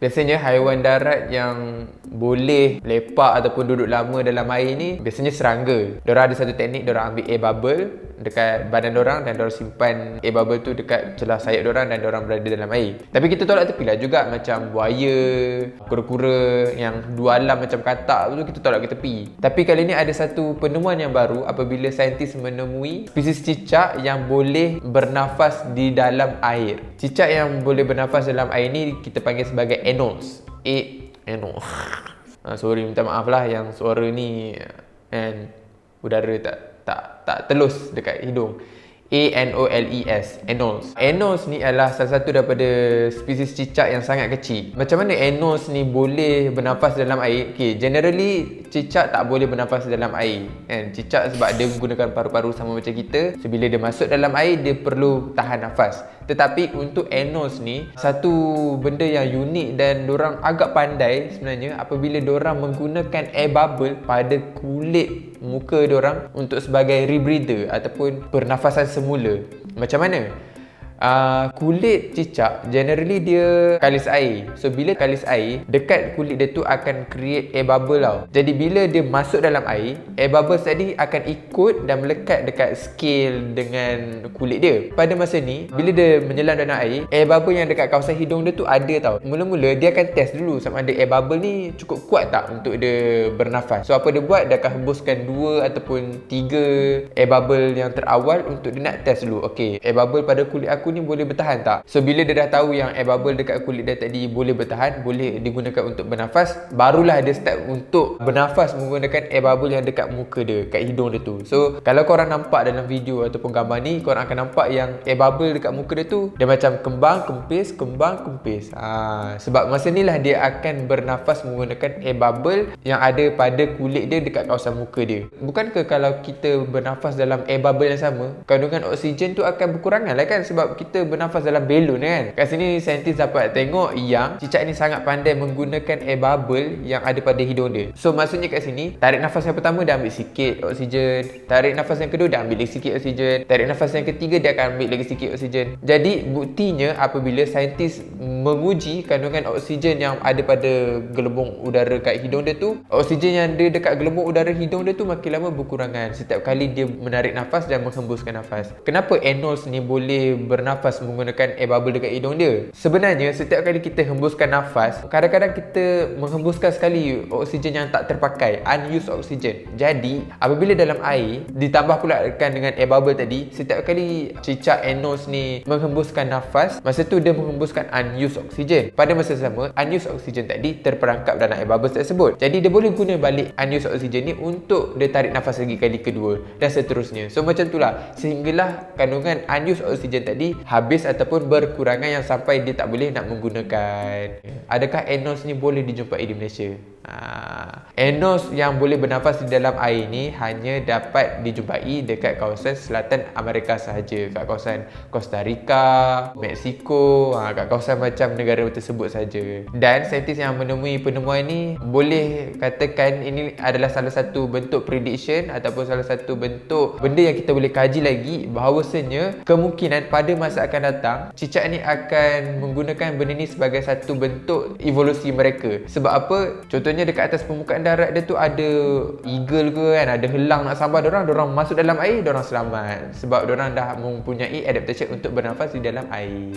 Biasanya haiwan darat yang boleh lepak ataupun duduk lama dalam air ni biasanya serangga. Diorang ada satu teknik, diorang ambil air bubble dekat badan diorang dan diorang simpan air bubble tu dekat celah sayap diorang dan diorang berada dalam air. Tapi kita tolak tepi lah juga, macam buaya, kura-kura yang dua alam macam katak tu kita tolak ke tepi. Tapi kali ni ada satu penemuan yang baru apabila saintis menemui spesies cicak yang boleh bernafas di dalam air. Cicak yang boleh bernafas dalam air ni kita panggil sebagai anoles. Anoles. Sorry, minta maaf lah yang suara ni and udara tak telus dekat hidung. Anoles. Anoles. Anoles ni adalah salah satu daripada spesies cicak yang sangat kecil. Macam mana anoles ni boleh bernafas dalam air? Okay, generally cicak tak boleh bernafas dalam air kan? Cicak sebab dia menggunakan paru-paru sama macam kita, so bila dia masuk dalam air dia perlu tahan nafas. Tetapi untuk anoles ni satu benda yang unik dan diorang agak pandai sebenarnya apabila diorang menggunakan air bubble pada kulit muka diorang untuk sebagai rebreather ataupun pernafasan semula. Macam mana? Kulit cicak generally dia kalis air. So bila kalis air, dekat kulit dia tu akan create air bubble tau. Jadi bila dia masuk dalam air bubble tadi akan ikut dan melekat dekat scale dengan kulit dia. Pada masa ni, bila dia menyelam dalam air bubble yang dekat kawasan hidung dia tu ada tau. Mula-mula dia akan test dulu sama ada air bubble ni cukup kuat tak untuk dia bernafas. So apa dia buat, dia akan hembuskan 2 ataupun 3 air bubble yang terawal untuk dia nak test dulu. Okay, air bubble pada kulit aku ni boleh bertahan tak? So bila dia dah tahu yang air bubble dekat kulit dia tadi boleh bertahan, boleh digunakan untuk bernafas, barulah dia start untuk bernafas menggunakan air bubble yang dekat muka dia, kat hidung dia tu. So kalau korang nampak dalam video ataupun gambar ni, korang akan nampak yang air bubble dekat muka dia tu dia macam kembang kempis. Sebab masa ni lah dia akan bernafas menggunakan air bubble yang ada pada kulit dia dekat kawasan muka dia. Bukankah kalau kita bernafas dalam air bubble yang sama, kandungan oksigen tu akan berkurangan lah kan, sebab kita bernafas dalam belon kan. Kat sini saintis dapat tengok yang cicak ni sangat pandai menggunakan air bubble yang ada pada hidung dia. So maksudnya kat sini, tarik nafas yang pertama dia ambil sikit oksigen, tarik nafas yang kedua dia ambil lagi sikit oksigen, tarik nafas yang ketiga dia akan ambil lagi sikit oksigen. Jadi buktinya apabila saintis menguji kandungan oksigen yang ada pada gelembung udara kat hidung dia tu, oksigen yang ada dekat gelembung udara hidung dia tu makin lama berkurangan setiap kali dia menarik nafas dan menghembuskan nafas. Kenapa anoles ni boleh bernafas menggunakan air bubble dekat hidung dia? Sebenarnya setiap kali kita hembuskan nafas, kadang-kadang kita menghembuskan sekali oksigen yang tak terpakai, unused oksigen. Jadi apabila dalam air ditambah pula dengan air bubble tadi, setiap kali cicak anoles ni menghembuskan nafas, masa tu dia menghembuskan unused oksigen. Pada masa sama, unused oksigen tadi terperangkap dalam air bubble tersebut. Jadi dia boleh guna balik unused oksigen ni untuk dia tarik nafas lagi kali kedua dan seterusnya. So macam itulah sehinggalah kandungan unused oksigen tadi habis ataupun berkurangan yang sampai dia tak boleh nak menggunakan. Adakah anoles ni boleh dijumpai di Malaysia? Anoles yang boleh bernafas di dalam air ni hanya dapat dijumpai dekat kawasan selatan Amerika sahaja, kat kawasan Costa Rica, Mexico, kat kawasan macam negara tersebut saja. Dan saintis yang menemui penemuan ni boleh katakan ini adalah salah satu bentuk prediction ataupun salah satu bentuk benda yang kita boleh kaji lagi, bahawasanya kemungkinan pada masa akan datang cicak ni akan menggunakan benda ni sebagai satu bentuk evolusi mereka. Sebab apa? Contohnya dekat atas permukaan darat dia tu ada eagle ke kan, ada helang nak sambar diorang masuk dalam air, diorang selamat sebab diorang dah mempunyai adaptation untuk bernafas di dalam air.